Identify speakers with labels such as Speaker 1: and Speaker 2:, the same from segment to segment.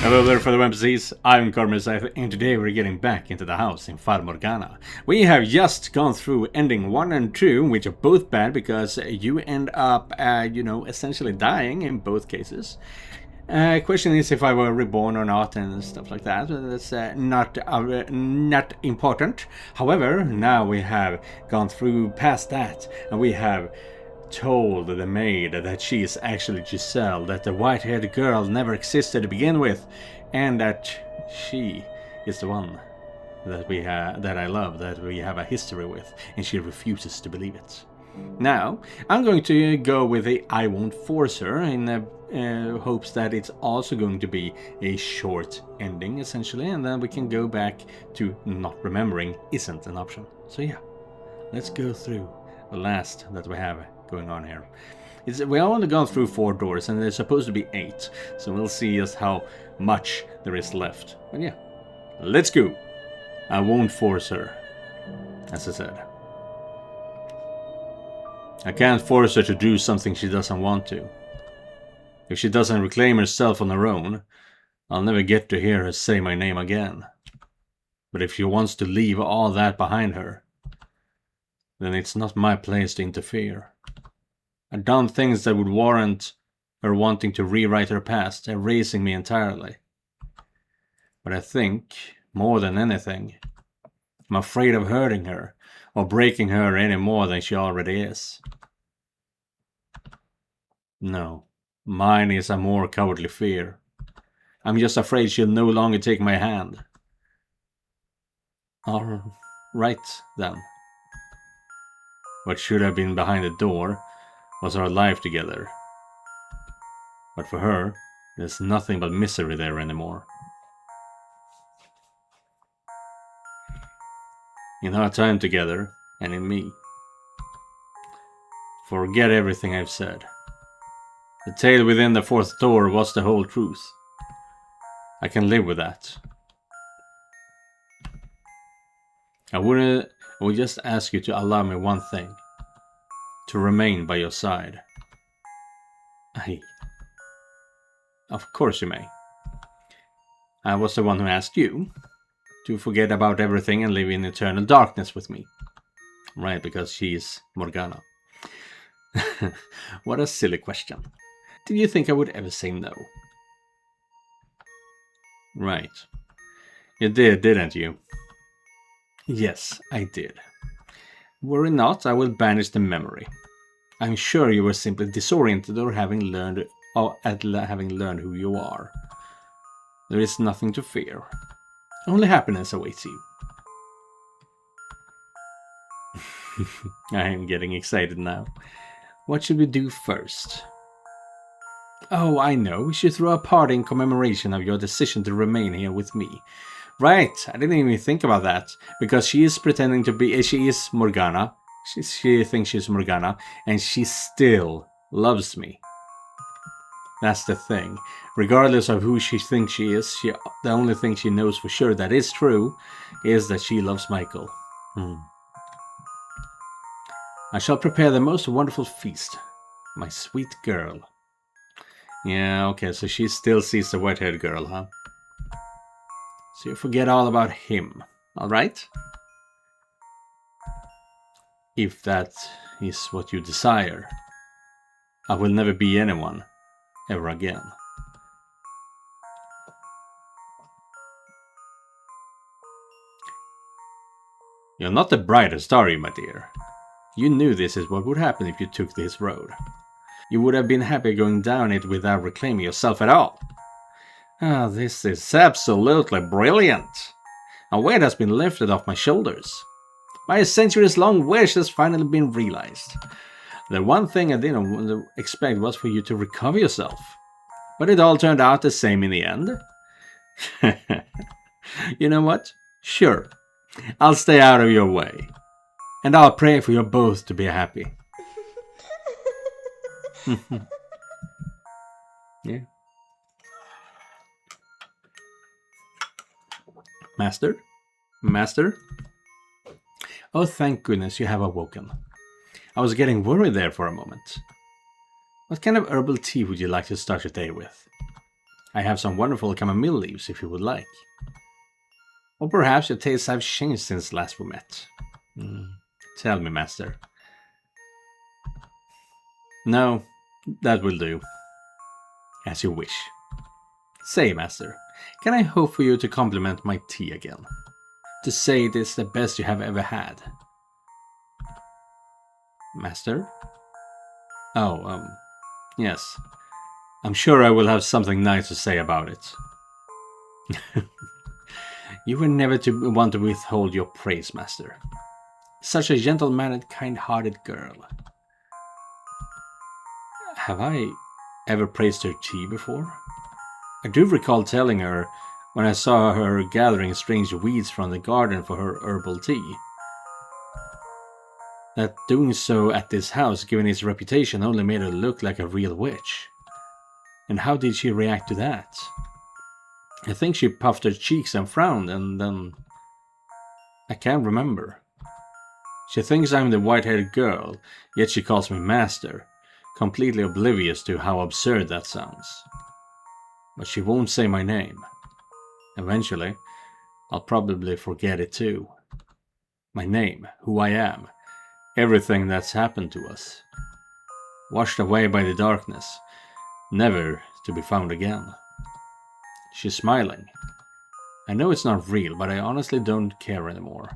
Speaker 1: Hello there fellow NPCs, I'm Scythe, and today we're getting back into the house in Morgana. We have just gone through ending 1 and 2, which are both bad because you end up, essentially dying in both cases. Question is if I were reborn or not and stuff like that. That's not important. However, now we have gone through past that, and we have told the maid that she is actually Giselle, that the white-haired girl never existed to begin with, and that she is the one that that I love, that we have a history with, and she refuses to believe it. Now, I'm going to go with a I won't force her in hopes that it's also going to be a short ending, essentially, and then we can go back to not remembering isn't an option. So yeah, let's go through the last that we have going on here. We've only gone through 4 doors and there's supposed to be 8, so we'll see just how much there is left. But yeah, let's go. I won't force her, as I said. I can't force her to do something she doesn't want to. If she doesn't reclaim herself on her own, I'll never get to hear her say my name again. But if she wants to leave all that behind her, then it's not my place to interfere. I've done things that would warrant her wanting to rewrite her past, erasing me entirely. But I think, more than anything, I'm afraid of hurting her, or breaking her any more than she already is. No, mine is a more cowardly fear. I'm just afraid she'll no longer take my hand. All right, then. What should have been behind the door was our life together. But for her, there's nothing but misery there anymore. In our time together, and in me. Forget everything I've said. The tale within the 4th door was the whole truth. I can live with that. I would just ask you to allow me one thing. To remain by your side. Of course you may. I was the one who asked you to forget about everything and live in eternal darkness with me. Right, because she's Morgana. What a silly question. Did you think I would ever say no? Right. You did, didn't you? Yes, I did. Were it not, I will banish the memory. I'm sure you were simply disoriented or having learned who you are. There is nothing to fear. Only happiness awaits you. I am getting excited now. What should we do first? Oh, I know. We should throw a party in commemoration of your decision to remain here with me. Right, I didn't even think about that, because she is pretending to be, she is Morgana, she thinks she's Morgana, and she still loves me. That's the thing. Regardless of who she thinks she is, the only thing she knows for sure that is true, is that she loves Michael. I shall prepare the most wonderful feast, my sweet girl. Yeah, okay, so she still sees the white-haired girl, huh? So you forget all about him, alright? If that is what you desire, I will never be anyone, ever again. You're not the brightest, are you, my dear? You knew this is what would happen if you took this road. You would have been happy going down it without reclaiming yourself at all. Ah, this is absolutely brilliant. A weight has been lifted off my shoulders. My centuries-long wish has finally been realized. The one thing I didn't expect was for you to recover yourself. But it all turned out the same in the end. You know what? Sure. I'll stay out of your way. And I'll pray for you both to be happy. Yeah. Master? Master? Oh, thank goodness you have awoken. I was getting worried there for a moment. What kind of herbal tea would you like to start your day with? I have some wonderful chamomile leaves if you would like. Or perhaps your tastes have changed since last we met. Tell me, master. No, that will do. As you wish. Say, master, can I hope for you to compliment my tea again? To say it is the best you have ever had? Master? Oh, yes. I'm sure I will have something nice to say about it. You were never to want to withhold your praise, master. Such a gentle-mannered, kind-hearted girl. Have I ever praised her tea before? I do recall telling her when I saw her gathering strange weeds from the garden for her herbal tea, that doing so at this house, given its reputation, only made her look like a real witch. And how did she react to that? I think she puffed her cheeks and frowned, and then... I can't remember. She thinks I'm the white-haired girl, yet she calls me master, completely oblivious to how absurd that sounds. But she won't say my name. Eventually, I'll probably forget it too. My name, who I am, everything that's happened to us. Washed away by the darkness, never to be found again. She's smiling. I know it's not real, but I honestly don't care anymore.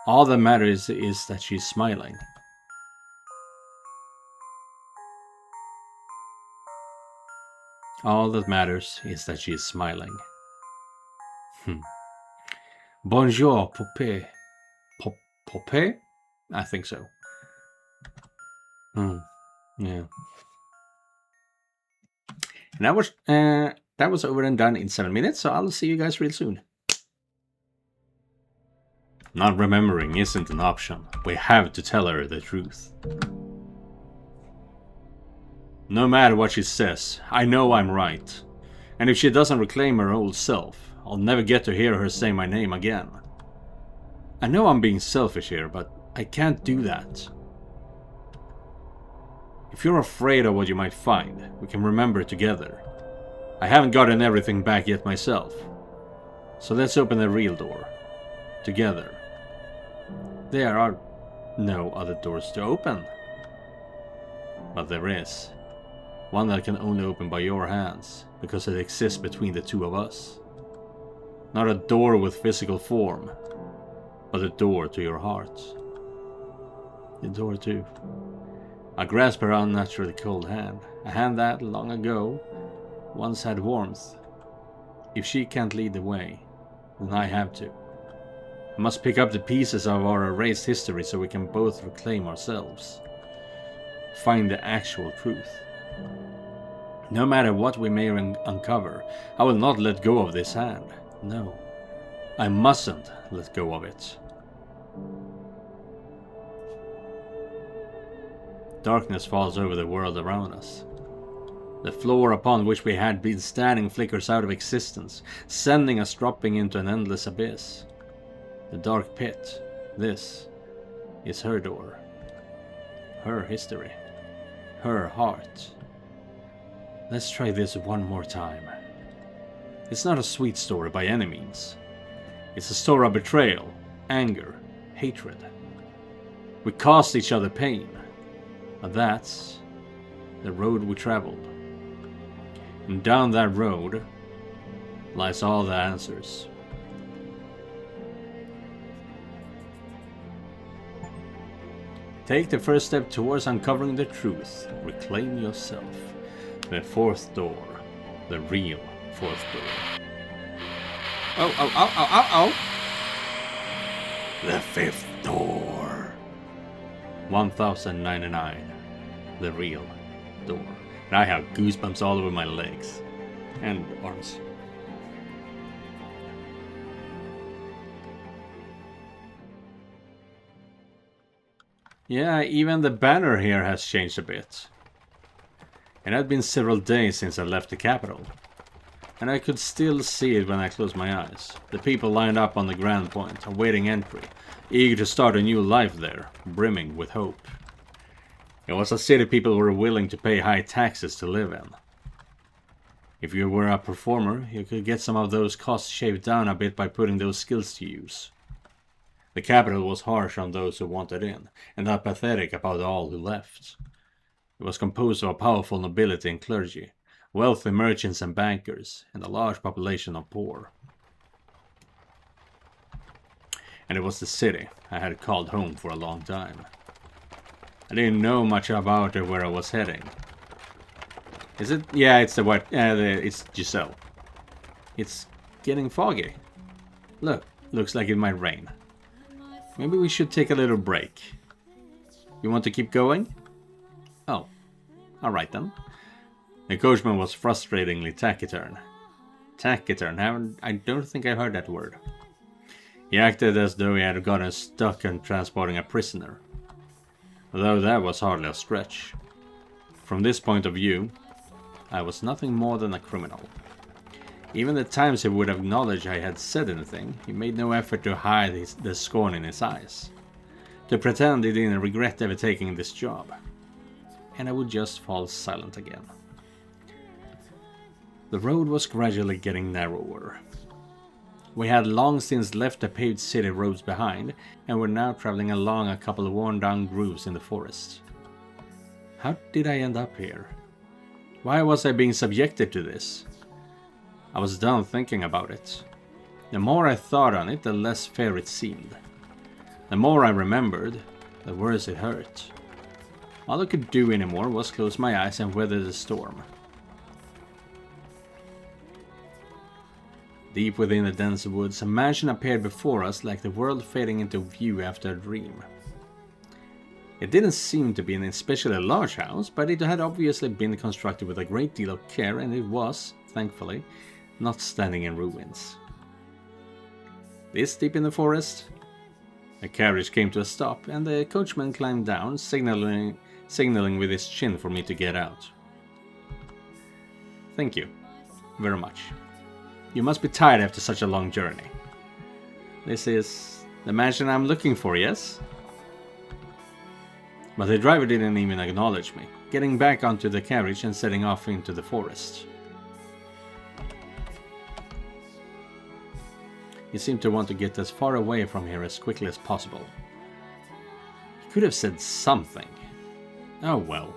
Speaker 1: All that matters is that she's smiling. All that matters is that she is smiling. Bonjour, poupée. Poupée? I think so. Yeah. And that was over and done in 7 minutes, so I'll see you guys real soon. Not remembering isn't an option. We have to tell her the truth. No matter what she says, I know I'm right. And if she doesn't reclaim her old self, I'll never get to hear her say my name again. I know I'm being selfish here, but I can't do that. If you're afraid of what you might find, we can remember together. I haven't gotten everything back yet myself. So let's open the real door. Together. There are no other doors to open. But there is. One that can only open by your hands, because it exists between the two of us. Not a door with physical form, but a door to your heart. The door to... I grasp her unnaturally cold hand, a hand that, long ago, once had warmth. If she can't lead the way, then I have to. I must pick up the pieces of our erased history so we can both reclaim ourselves. Find the actual truth. No matter what we may uncover, I will not let go of this hand. No, I mustn't let go of it. Darkness falls over the world around us. The floor upon which we had been standing flickers out of existence, sending us dropping into an endless abyss. The dark pit, this, is her door. Her history. Her heart. Let's try this one more time. It's not a sweet story by any means. It's a story of betrayal, anger, hatred. We caused each other pain. But that's the road we traveled. And down that road lies all the answers. Take the first step towards uncovering the truth. Reclaim yourself. The fourth door. The real fourth door. Oh. The fifth door. 1099. The real door. And I have goosebumps all over my legs. And arms. Yeah, even the banner here has changed a bit. It had been several days since I left the capital. And I could still see it when I closed my eyes. The people lined up on the Grand Point, awaiting entry, eager to start a new life there, brimming with hope. It was a city people were willing to pay high taxes to live in. If you were a performer, you could get some of those costs shaved down a bit by putting those skills to use. The capital was harsh on those who wanted in, and apathetic about all who left. It was composed of a powerful nobility and clergy, wealthy merchants and bankers, and a large population of poor. And it was the city I had called home for a long time. I didn't know much about it where I was heading. Is it? Yeah, it's the white. It's Giselle. It's getting foggy. Look, looks like it might rain. Maybe we should take a little break. You want to keep going? Oh, alright then. The coachman was frustratingly taciturn. Taciturn? I don't think I've heard that word. He acted as though he had gotten stuck in transporting a prisoner. Though that was hardly a stretch. From this point of view, I was nothing more than a criminal. Even the times he would acknowledge I had said anything, he made no effort to hide the scorn in his eyes. To pretend he didn't regret ever taking this job. And I would just fall silent again. The road was gradually getting narrower. We had long since left the paved city roads behind, and were now traveling along a couple of worn-down grooves in the forest. How did I end up here? Why was I being subjected to this? I was done thinking about it. The more I thought on it, the less fair it seemed. The more I remembered, the worse it hurt. All I could do anymore was close my eyes and weather the storm. Deep within the dense woods, a mansion appeared before us like the world fading into view after a dream. It didn't seem to be an especially large house, but it had obviously been constructed with a great deal of care, and it was, thankfully, not standing in ruins. This deep in the forest? The carriage came to a stop, and the coachman climbed down, signaling with his chin for me to get out. Thank you, very much. You must be tired after such a long journey. This is the mansion I'm looking for, yes? But the driver didn't even acknowledge me, getting back onto the carriage and setting off into the forest. He seemed to want to get as far away from here as quickly as possible. He could have said something. Oh well.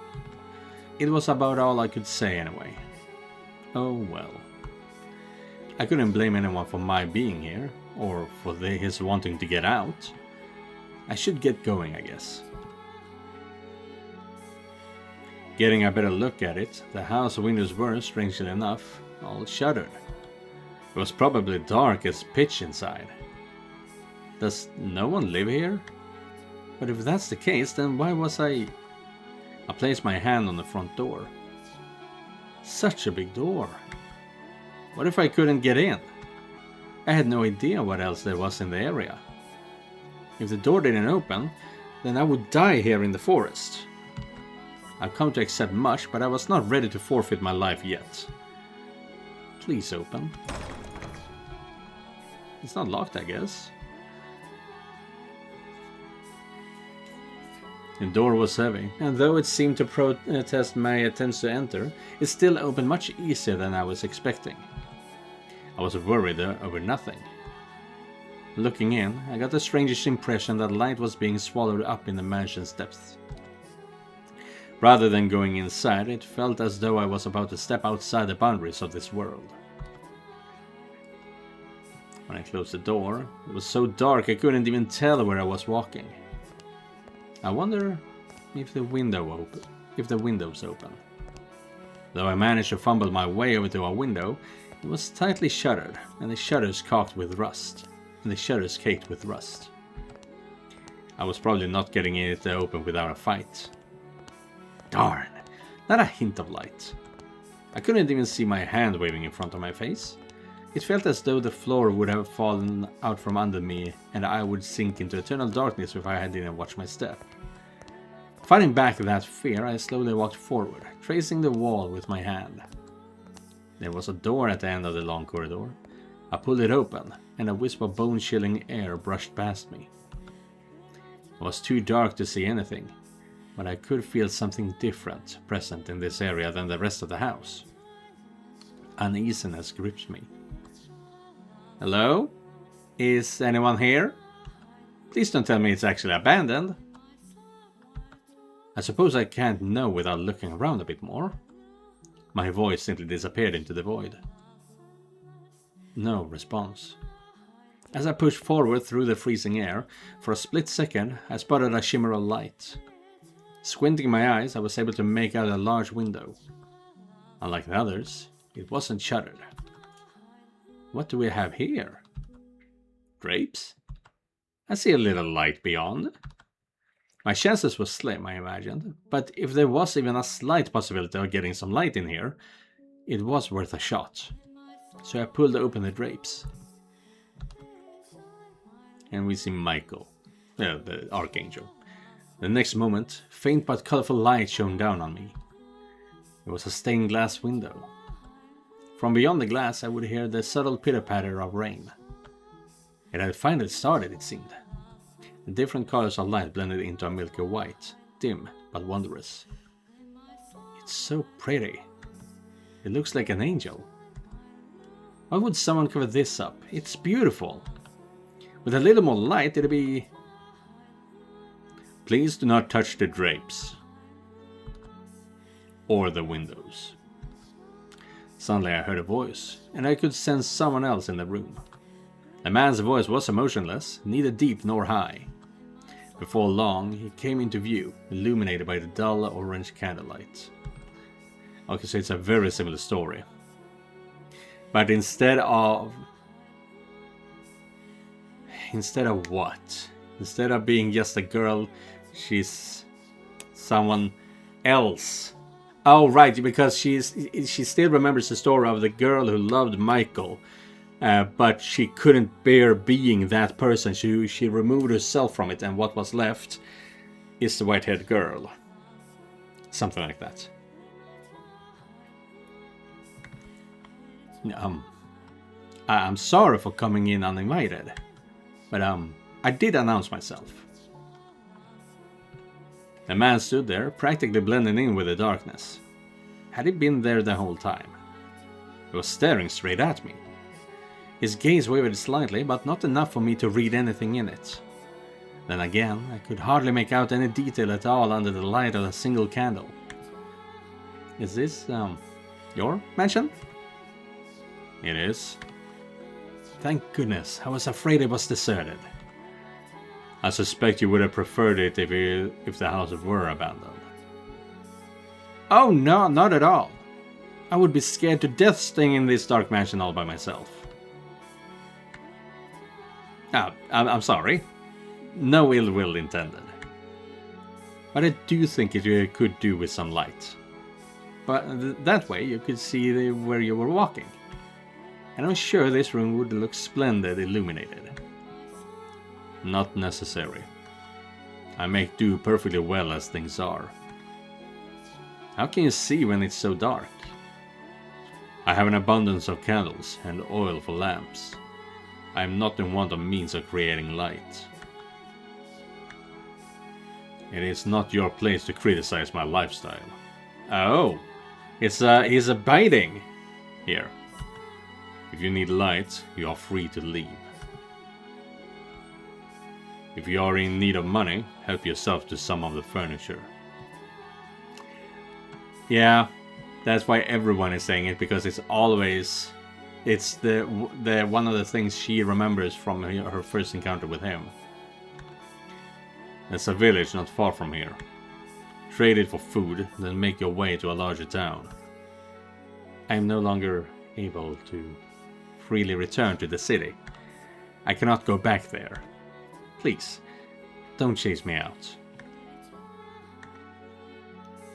Speaker 1: It was about all I could say anyway. Oh well. I couldn't blame anyone for my being here, or for his wanting to get out. I should get going, I guess. Getting a better look at it, the house windows were, strangely enough, all shuttered. It was probably dark as pitch inside. Does no one live here? But if that's the case, then why was I placed my hand on the front door. Such a big door. What if I couldn't get in? I had no idea what else there was in the area. If the door didn't open, then I would die here in the forest. I've come to accept much, but I was not ready to forfeit my life yet. Please open. It's not locked, I guess. The door was heavy, and though it seemed to protest my attempts to enter, it still opened much easier than I was expecting. I was worried over nothing. Looking in, I got the strangest impression that light was being swallowed up in the mansion's depths. Rather than going inside, it felt as though I was about to step outside the boundaries of this world. When I closed the door, it was so dark I couldn't even tell where I was walking. I wonder if the windows open. Though I managed to fumble my way over to a window, it was tightly shuttered, and the shutters caked with rust. I was probably not getting it to open without a fight. Darn, not a hint of light. I couldn't even see my hand waving in front of my face. It felt as though the floor would have fallen out from under me and I would sink into eternal darkness if I didn't watch my step. Fighting back that fear, I slowly walked forward, tracing the wall with my hand. There was a door at the end of the long corridor. I pulled it open, and a wisp of bone-chilling air brushed past me. It was too dark to see anything, but I could feel something different present in this area than the rest of the house. Uneasiness grips me. Hello? Is anyone here? Please don't tell me it's actually abandoned. I suppose I can't know without looking around a bit more. My voice simply disappeared into the void. No response. As I pushed forward through the freezing air, for a split second I spotted a shimmer of light. Squinting my eyes, I was able to make out a large window. Unlike the others, it wasn't shuttered. What do we have here? Drapes? I see a little light beyond. My chances were slim, I imagined, but if there was even a slight possibility of getting some light in here, it was worth a shot. So I pulled open the drapes. And we see Michael, the Archangel. The next moment, faint but colorful light shone down on me. It was a stained glass window. From beyond the glass I would hear the subtle pitter-patter of rain. It had finally started, it seemed. The different colors of light blended into a milky white, dim but wondrous. It's so pretty. It looks like an angel. Why would someone cover this up? It's beautiful. With a little more light, it'd be... Please do not touch the drapes. Or the windows. Suddenly I heard a voice, and I could sense someone else in the room. The man's voice was emotionless, neither deep nor high. Before long, he came into view, illuminated by the dull orange candlelight. Okay, so it's a very similar story. But instead of what? Instead of being just a girl, she's someone else. Oh, right, because she still remembers the story of the girl who loved Michael, but she couldn't bear being that person. She removed herself from it, and what was left is the white-haired girl. Something like that. I'm sorry for coming in uninvited, but I did announce myself. The man stood there, practically blending in with the darkness. Had he been there the whole time? He was staring straight at me. His gaze wavered slightly, but not enough for me to read anything in it. Then again, I could hardly make out any detail at all under the light of a single candle. Is this, your mansion? It is. Thank goodness, I was afraid it was deserted. I suspect you would have preferred it if the house were abandoned. Oh no, not at all. I would be scared to death staying in this dark mansion all by myself. I'm sorry. No ill will intended. But I do think it could do with some light. But that way you could see where you were walking. And I'm sure this room would look splendid illuminated. Not necessary. I make do perfectly well as things are. How can you see when it's so dark? I have an abundance of candles and oil for lamps. I am not in want of means of creating light. It is not your place to criticize my lifestyle. Oh, he's abiding here. If you need light, you are free to leave. If you are in need of money, help yourself to some of the furniture. Yeah, that's why everyone is saying it, because it's the one of the things she remembers from her first encounter with him. There's a village not far from here. Trade it for food, then make your way to a larger town. I am no longer able to freely return to the city. I cannot go back there. Please, don't chase me out.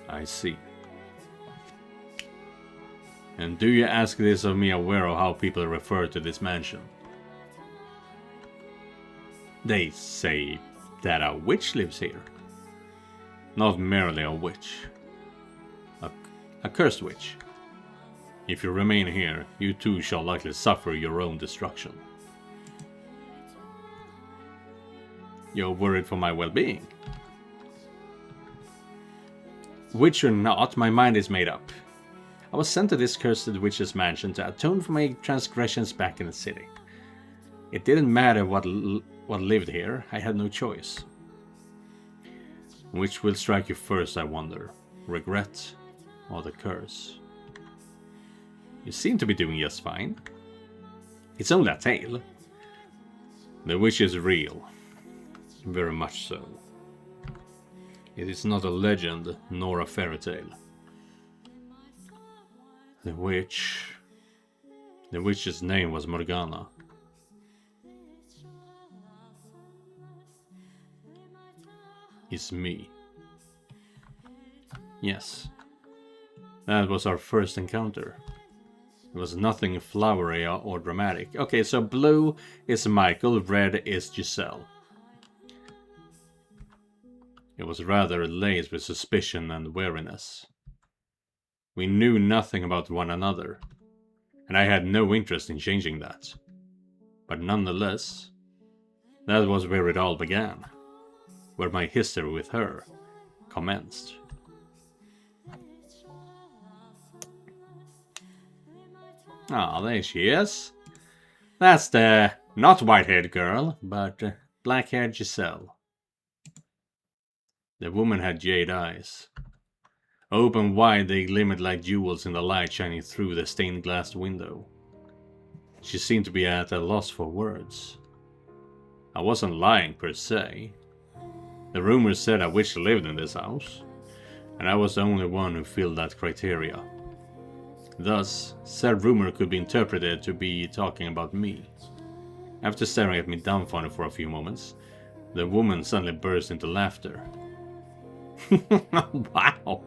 Speaker 1: I see. And do you ask this of me aware of how people refer to this mansion? They say that a witch lives here. Not merely a witch. A cursed witch. If you remain here, you too shall likely suffer your own destruction. You're worried for my well-being? Witch or not, my mind is made up. I was sent to this cursed witch's mansion to atone for my transgressions back in the city. It didn't matter what lived here, I had no choice. Which will strike you first, I wonder? Regret or the curse? You seem to be doing just fine. It's only a tale. The witch is real. Very much so. It is not a legend, nor a fairy tale. The witch's name was Morgana. It's me. Yes. That was our first encounter. It was nothing flowery or dramatic. Okay, so blue is Michael, red is Giselle. It was rather laced with suspicion and wariness. We knew nothing about one another, and I had no interest in changing that. But nonetheless, that was where it all began, where my history with her commenced. Ah, there she is. That's the not white-haired girl, but black-haired Giselle. The woman had jade eyes. Open wide, they glimmered like jewels in the light shining through the stained glass window. She seemed to be at a loss for words. I wasn't lying per se. The rumors said a witch lived in this house, and I was the only one who filled that criteria. Thus, said rumor could be interpreted to be talking about me. After staring at me dumbfounded for a few moments, the woman suddenly burst into laughter. Wow!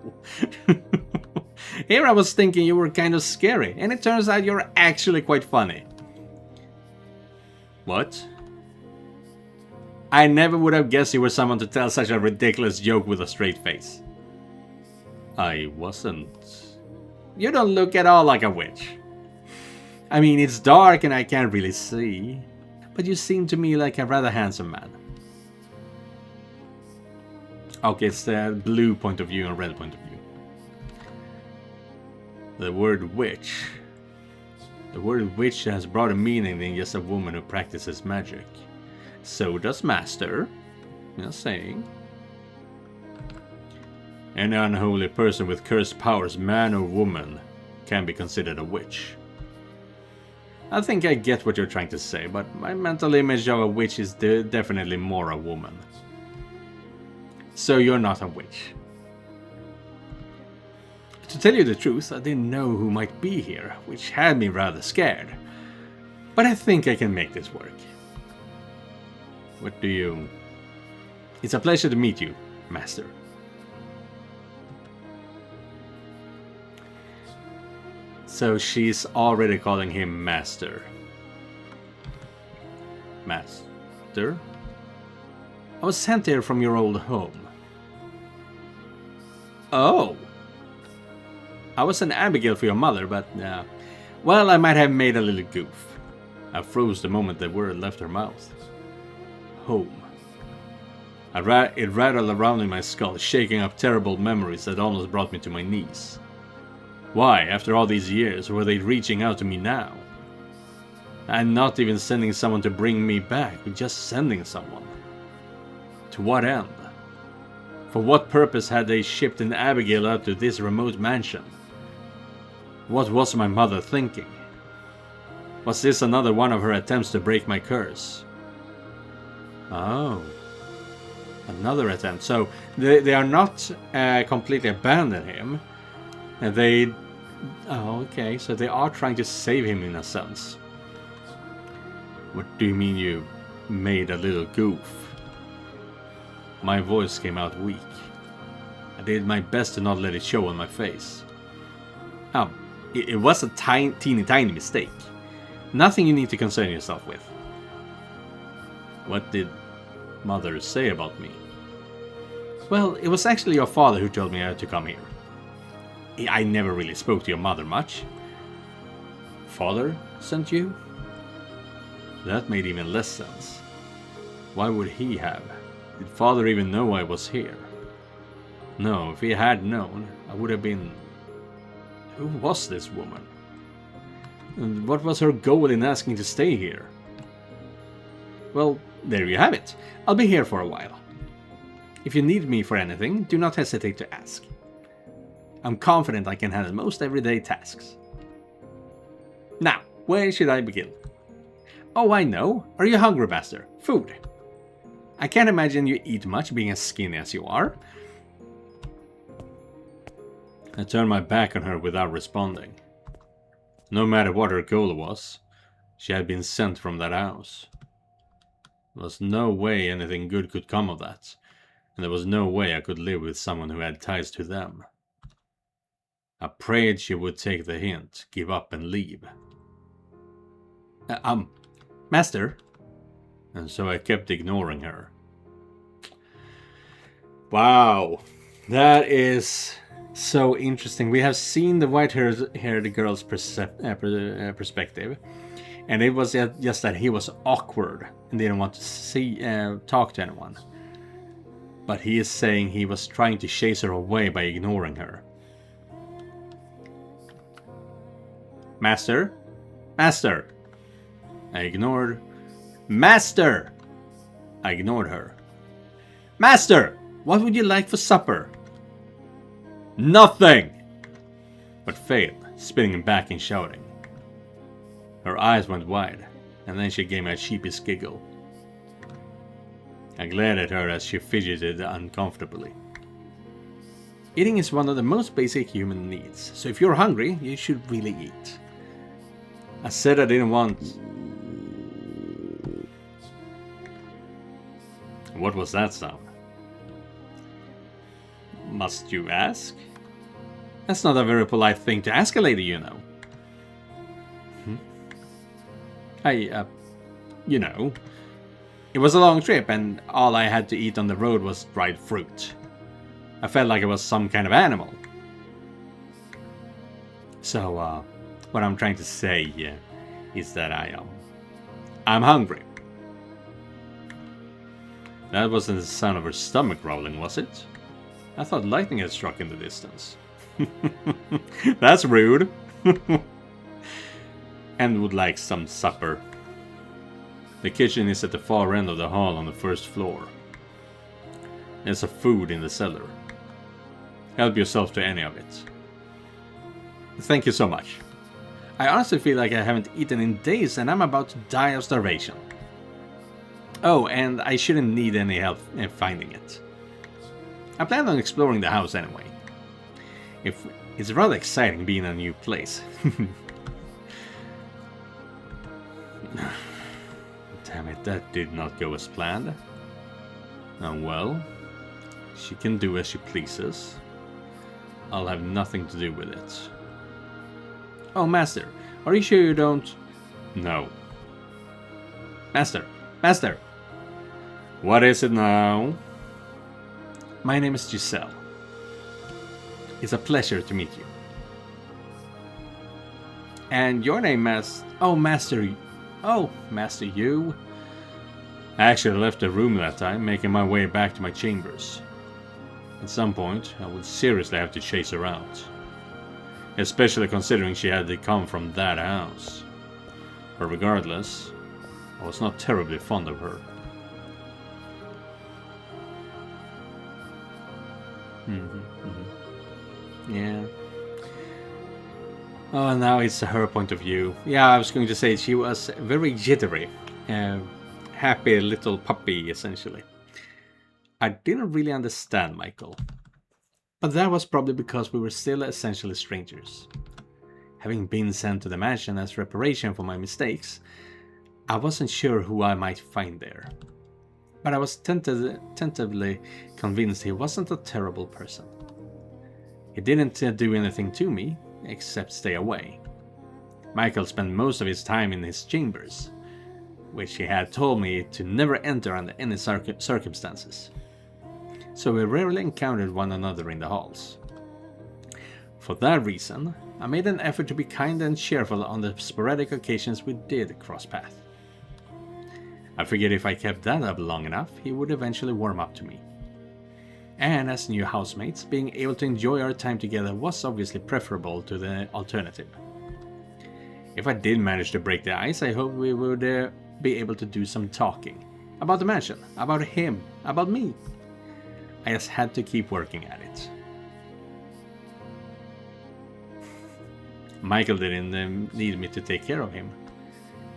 Speaker 1: Here I was thinking you were kind of scary, and it turns out you're actually quite funny. What? I never would have guessed you were someone to tell such a ridiculous joke with a straight face. I wasn't. You don't look at all like a witch. I mean, it's dark and I can't really see, but you seem to me like a rather handsome man. Okay, it's the blue point of view and red point of view. The word witch. The word witch has broader meaning than just a woman who practices magic. So does master. Just saying. Any unholy person with cursed powers, man or woman, can be considered a witch. I think I get what you're trying to say, but my mental image of a witch is definitely more a woman. So you're not a witch. To tell you the truth, I didn't know who might be here, which had me rather scared. But I think I can make this work. What do you... It's a pleasure to meet you, Master. So she's already calling him Master. Master? I was sent here from your old home. Oh! I was an Abigail for your mother, but, well, I might have made a little goof. I froze the moment the word left her mouth. Home. It rattled around in my skull, shaking up terrible memories that almost brought me to my knees. Why, after all these years, were they reaching out to me now? And not even sending someone to bring me back, but just sending someone. To what end? For what purpose had they shipped an Abigail out to this remote mansion? What was my mother thinking? Was this another one of her attempts to break my curse? Oh. Another attempt. So they are not completely abandoning him. They... Oh, okay. So they are trying to save him in a sense. What do you mean you made a little goof? My voice came out weak. I did my best to not let it show on my face. It was a teeny mistake. Nothing you need to concern yourself with. What did Mother say about me? Well, it was actually your father who told me to come here. I never really spoke to your mother much. Father sent you? That made even less sense. Why would he have? Did Father even know I was here? No, if he had known, I would have been Who was this woman? And what was her goal in asking to stay here? Well, there you have it. I'll be here for a while. If you need me for anything, do not hesitate to ask. I'm confident I can handle most everyday tasks. Now, where should I begin? Oh, I know. Are you hungry, master? Food. I can't imagine you eat much being as skinny as you are. I turned my back on her without responding. No matter what her goal was, she had been sent from that house. There was no way anything good could come of that, and there was no way I could live with someone who had ties to them. I prayed she would take the hint, give up and leave. Master? And so I kept ignoring her. Wow, that is so interesting. We have seen the white-haired girl's perspective, and it was just that he was awkward and didn't want to talk to anyone. But he is saying he was trying to chase her away by ignoring her. Master? Master! I ignored... Master! I ignored her. Master! What would you like for supper? Nothing! But failed, spinning back and shouting. Her eyes went wide, and then she gave me a sheepish giggle. I glared at her as she fidgeted uncomfortably. Eating is one of the most basic human needs, so if you're hungry, you should really eat. I said I didn't want... What was that sound? Must you ask? That's not a very polite thing to ask a lady, you know. You know, it was a long trip and all I had to eat on the road was dried fruit. I felt like I was some kind of animal. So, what I'm trying to say is that I'm hungry. That wasn't the sound of her stomach growling, was it? I thought lightning had struck in the distance. That's rude. And would like some supper. The kitchen is at the far end of the hall on the first floor. There's a food in the cellar. Help yourself to any of it. Thank you so much. I honestly feel like I haven't eaten in days and I'm about to die of starvation. Oh, and I shouldn't need any help in finding it. I plan on exploring the house anyway. It's rather exciting being in a new place. Damn it, that did not go as planned. Oh well, she can do as she pleases. I'll have nothing to do with it. Oh, Master, are you sure you don't... No. Master! Master! What is it now? My name is Giselle. It's a pleasure to meet you. And your name, Oh, Master... Oh, Master you. I actually left the room that time, making my way back to my chambers. At some point, I would seriously have to chase her out. Especially considering she had to come from that house. But regardless, I was not terribly fond of her. Yeah. Oh, and now it's her point of view. Yeah, I was going to say she was very jittery. Happy little puppy, essentially. I didn't really understand Michael. But that was probably because we were still essentially strangers. Having been sent to the mansion as reparation for my mistakes, I wasn't sure who I might find there. But I was tentatively convinced he wasn't a terrible person. He didn't do anything to me, except stay away. Michael spent most of his time in his chambers, which he had told me to never enter under any circumstances. So we rarely encountered one another in the halls. For that reason, I made an effort to be kind and cheerful on the sporadic occasions we did cross paths. I figured if I kept that up long enough, he would eventually warm up to me. And as new housemates, being able to enjoy our time together was obviously preferable to the alternative. If I did manage to break the ice, I hope we would be able to do some talking. About the mansion, about him, about me. I just had to keep working at it. Michael didn't need me to take care of him.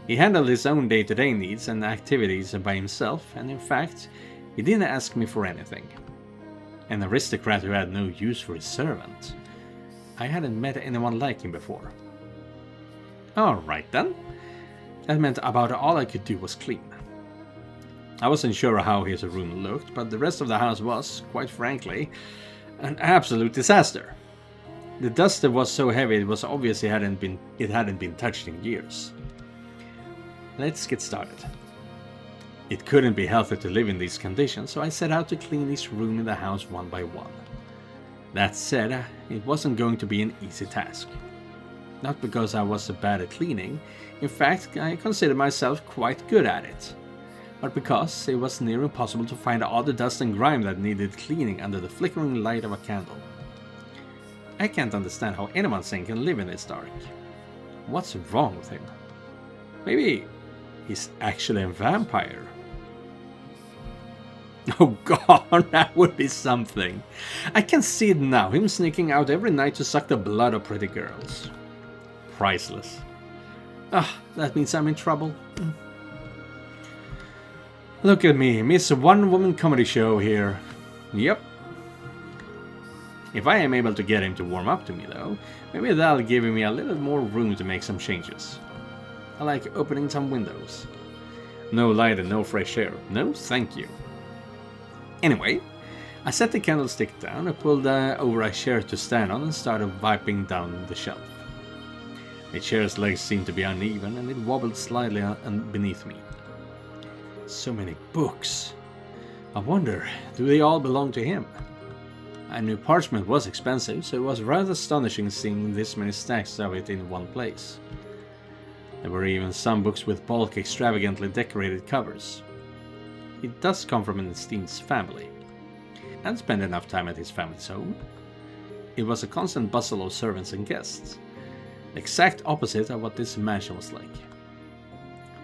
Speaker 1: He handled his own day-to-day needs and activities by himself, and in fact, he didn't ask me for anything. An aristocrat who had no use for his servant. I hadn't met anyone like him before. Alright then. That meant about all I could do was clean. I wasn't sure how his room looked, but the rest of the house was, quite frankly, an absolute disaster. The dust was so heavy it was obvious it hadn't been touched in years. Let's get started. It couldn't be healthy to live in these conditions, so I set out to clean each room in the house one by one. That said, it wasn't going to be an easy task. Not because I was bad at cleaning, in fact I considered myself quite good at it, but because it was near impossible to find all the dust and grime that needed cleaning under the flickering light of a candle. I can't understand how anyone sane can live in this dark. What's wrong with him? Maybe he's actually a vampire. Oh god, that would be something. I can see it now, him sneaking out every night to suck the blood of pretty girls. Priceless. That means I'm in trouble. Look at me, Miss One-Woman Comedy Show here. Yep. If I am able to get him to warm up to me though, maybe that'll give me a little more room to make some changes. I like opening some windows. No light and no fresh air. No thank you. Anyway, I set the candlestick down, I pulled over a chair to stand on and started wiping down the shelf. The chair's legs seemed to be uneven and it wobbled slightly beneath me. So many books. I wonder, do they all belong to him? I knew parchment was expensive, so it was rather astonishing seeing this many stacks of it in one place. There were even some books with bulk extravagantly decorated covers. It does come from an esteemed family. I hadn't spent enough time at his family's home. It was a constant bustle of servants and guests. The exact opposite of what this mansion was like.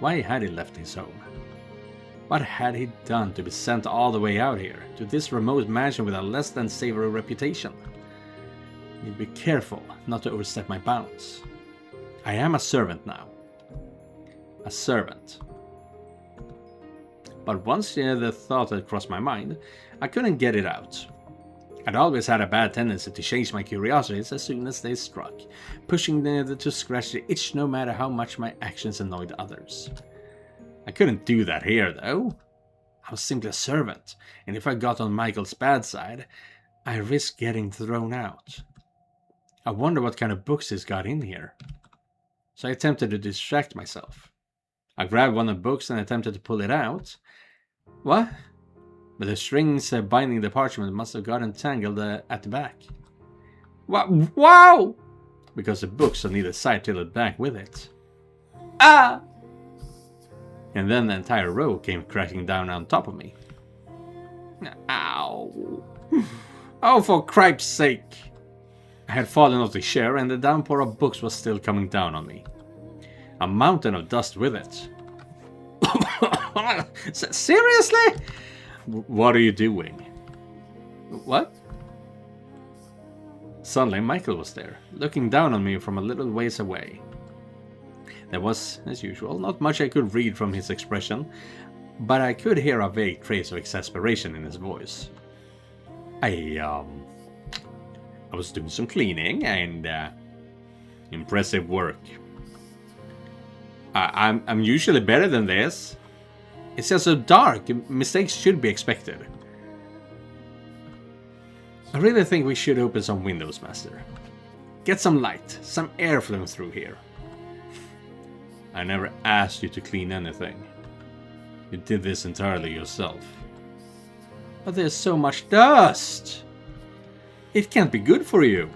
Speaker 1: Why had he left his home? What had he done to be sent all the way out here, to this remote mansion with a less than savory reputation? I need to be careful not to overstep my bounds. I am a servant now. A servant. But once the thought had crossed my mind, I couldn't get it out. I'd always had a bad tendency to change my curiosities as soon as they struck, pushing them to scratch the itch no matter how much my actions annoyed others. I couldn't do that here, though. I was simply a servant, and if I got on Michael's bad side, I risked getting thrown out. I wonder what kind of books he's got in here. So I attempted to distract myself. I grabbed one of the books and attempted to pull it out. What? But the strings binding the parchment must have gotten tangled at the back. Wow! Because the books on either side tilted back with it. Ah! And then the entire row came crashing down on top of me. Ow! Oh, for cripe's sake! I had fallen off the chair and the downpour of books was still coming down on me. A mountain of dust with it. Seriously? What are you doing? What? Suddenly Michael was there, looking down on me from a little ways away. There was, as usual, not much I could read from his expression, but I could hear a vague trace of exasperation in his voice. I was doing some cleaning and, impressive work. I'm usually better than this. It's just so dark, mistakes should be expected. I really think we should open some windows, Master. Get some light, some air flowing through here. I never asked you to clean anything. You did this entirely yourself. But there's so much dust! It can't be good for you.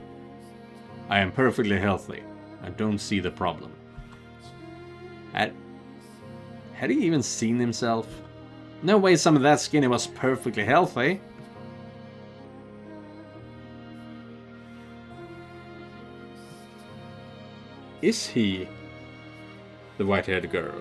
Speaker 1: I am perfectly healthy. I don't see the problem. Had he even seen himself? No way some of that skin was perfectly healthy. Is he the white-haired girl?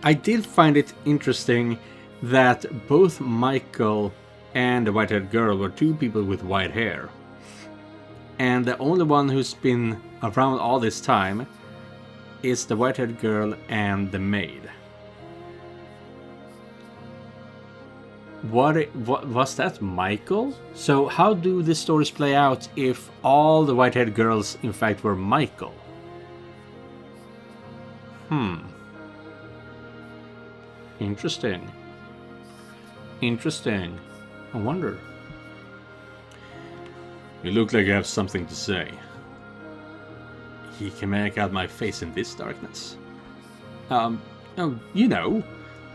Speaker 1: I did find it interesting that both Michael and the white-haired girl were two people with white hair. And the only one who's been around all this time is the white-haired girl and the maid. What was that, Michael? So how do the stories play out if all the white-haired girls in fact were Michael? Interesting. Interesting. I wonder. You look like you have something to say. He can make out my face in this darkness. Oh, you know,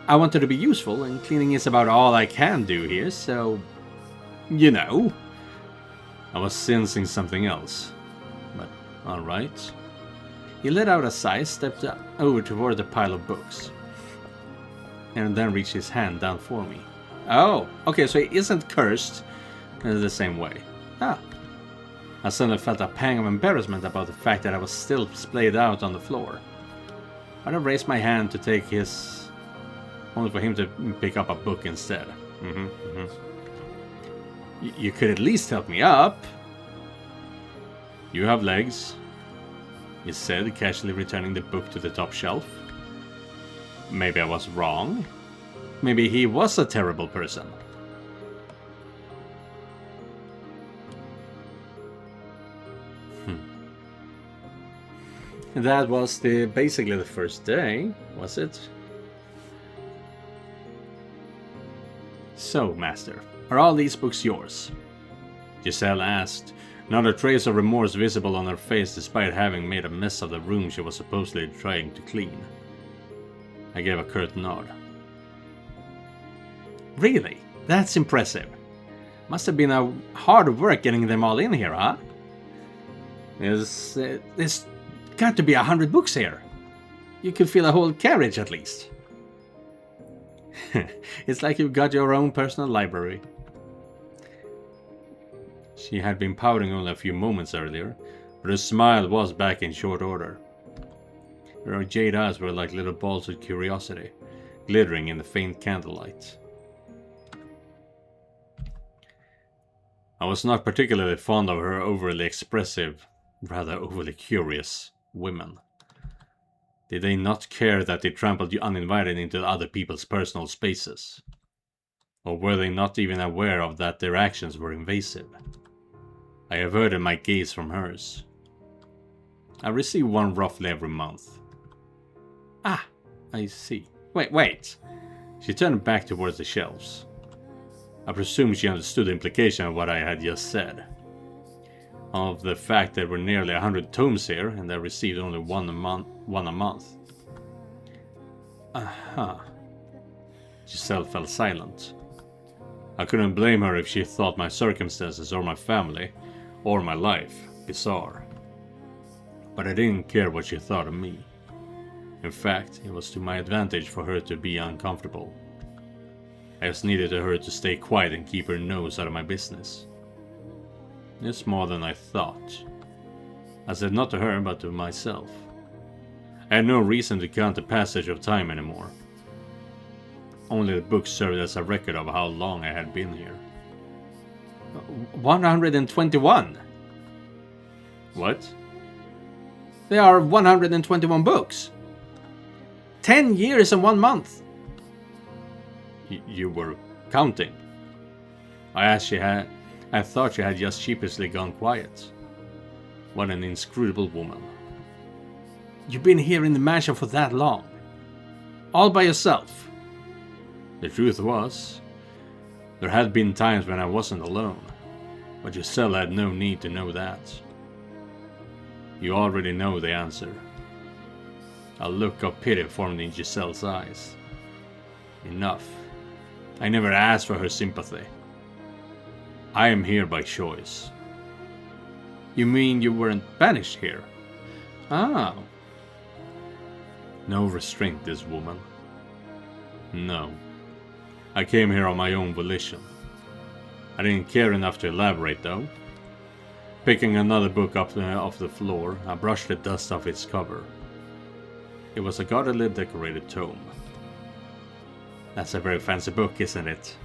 Speaker 1: I wanted to be useful, and cleaning is about all I can do here, so... You know. I was sensing something else. But, alright. He let out a sigh, stepped over toward the pile of books. And then reached his hand down for me. Oh, okay, so he isn't cursed in the same way. Ah. I suddenly felt a pang of embarrassment about the fact that I was still splayed out on the floor. I raised my hand to take his... only for him to pick up a book instead. You could at least help me up. You have legs, he said, casually returning the book to the top shelf. Maybe I was wrong. Maybe he was a terrible person. That was basically the first day, was it? So, Master, are all these books yours? Giselle asked, not a trace of remorse visible on her face despite having made a mess of the room she was supposedly trying to clean. I gave a curt nod. Really? That's impressive. Must have been a hard work getting them all in here, huh? There's got to be 100 books here. You could fill a whole carriage at least. It's like you've got your own personal library. She had been pouting only a few moments earlier, but her smile was back in short order. Her jade eyes were like little balls of curiosity, glittering in the faint candlelight. I was not particularly fond of her overly expressive, rather overly curious women. Did they not care that they trampled you uninvited into other people's personal spaces? Or were they not even aware of that their actions were invasive? I averted my gaze from hers. I receive one roughly every month. Ah, I see. Wait. She turned back towards the shelves. I presume she understood the implication of what I had just said. Of the fact there were nearly 100 tomes here, and I received only one a month. Aha. Giselle fell silent. I couldn't blame her if she thought my circumstances or my family, or my life, bizarre. But I didn't care what she thought of me. In fact, it was to my advantage for her to be uncomfortable. I just needed her to stay quiet and keep her nose out of my business. It's more than I thought. I said not to her, but to myself. I had no reason to count the passage of time anymore. Only the book served as a record of how long I had been here. 121! What? There are 121 books! 10 years and 1 month! You were counting? I thought she had just sheepishly gone quiet. What an inscrutable woman. You've been here in the mansion for that long? All by yourself? The truth was, there had been times when I wasn't alone, but Giselle had no need to know that. You already know the answer. A look of pity formed in Giselle's eyes. Enough. I never asked for her sympathy. I am here by choice. You mean you weren't banished here? Ah. No restraint, this woman. No. I came here on my own volition. I didn't care enough to elaborate though. Picking another book up off the floor, I brushed the dust off its cover. It was a gaudily decorated tome. That's a very fancy book, isn't it?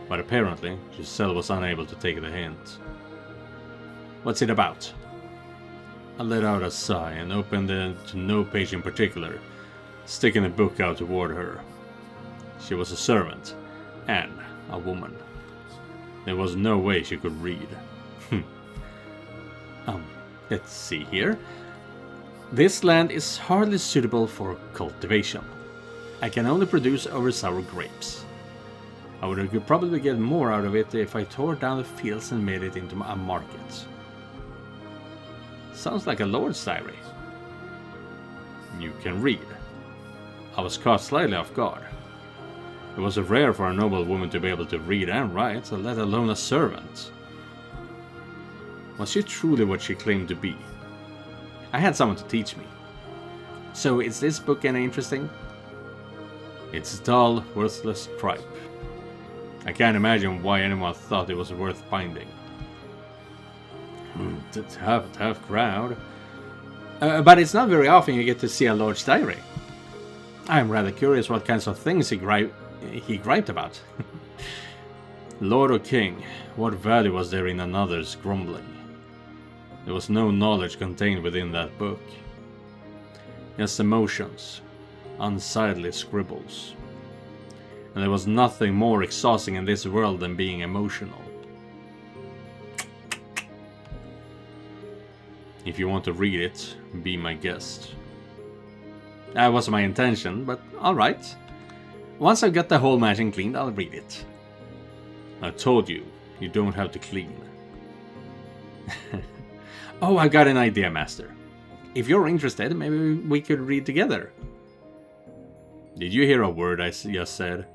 Speaker 1: But apparently, Giselle was unable to take the hint. What's it about? I let out a sigh and opened it to no page in particular, sticking the book out toward her. She was a servant, and a woman. There was no way she could read. Let's see here. This land is hardly suitable for cultivation. I can only produce over sour grapes. I would probably get more out of it if I tore down the fields and made it into a market. Sounds like a lord's diary. You can read. I was caught slightly off guard. It was rare for a noble woman to be able to read and write, let alone a servant. Was she truly what she claimed to be? I had someone to teach me. So is this book any interesting? It's dull, worthless tripe. I can't imagine why anyone thought it was worth binding. Tough crowd. But it's not very often you get to see a lord's diary. I'm rather curious what kinds of things he griped about. Lord or king, what value was there in another's grumbling? There was no knowledge contained within that book. Just emotions, unsightly scribbles. And there was nothing more exhausting in this world than being emotional. If you want to read it, be my guest. That was my intention, but alright. Once I've got the whole mansion cleaned, I'll read it. I told you, you don't have to clean. Oh, I've got an idea, Master. If you're interested, maybe we could read together. Did you hear a word I just said?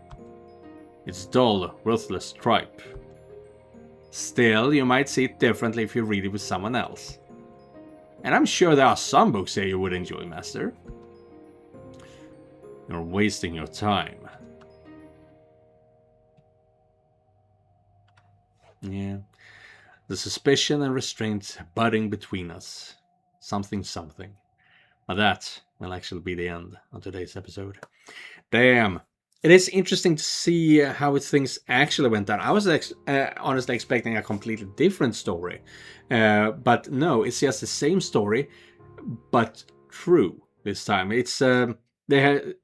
Speaker 1: It's dull, worthless tripe. Still, you might see it differently if you read it with someone else. And I'm sure there are some books here you would enjoy, Master. You're wasting your time. Yeah. The suspicion and restraint budding between us. Something. But that will actually be the end of today's episode. Damn. It is interesting to see how things actually went down. I was honestly expecting a completely different story. But no, it's just the same story, but true this time. It's they had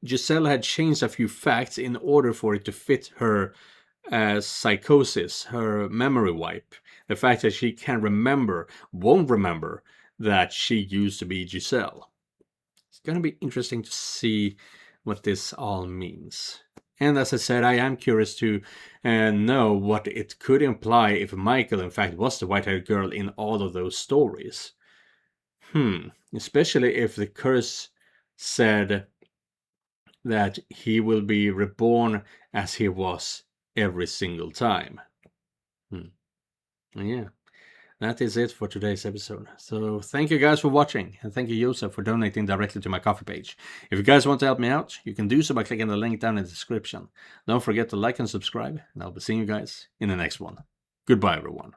Speaker 1: Giselle had changed a few facts in order for it to fit her psychosis, her memory wipe. The fact that she won't remember that she used to be Giselle. It's going to be interesting to see what this all means. And as I said, I am curious to know what it could imply if Michael in fact was the white-haired girl in all of those stories. Especially if the curse said that he will be reborn as he was every single time. Yeah, that is it for today's episode. So thank you guys for watching, and thank you Joseph for donating directly to my Ko-fi page. If you guys want to help me out, you can do so by clicking the link down in the description. Don't forget to like and subscribe, and I'll be seeing you guys in the next one. Goodbye everyone.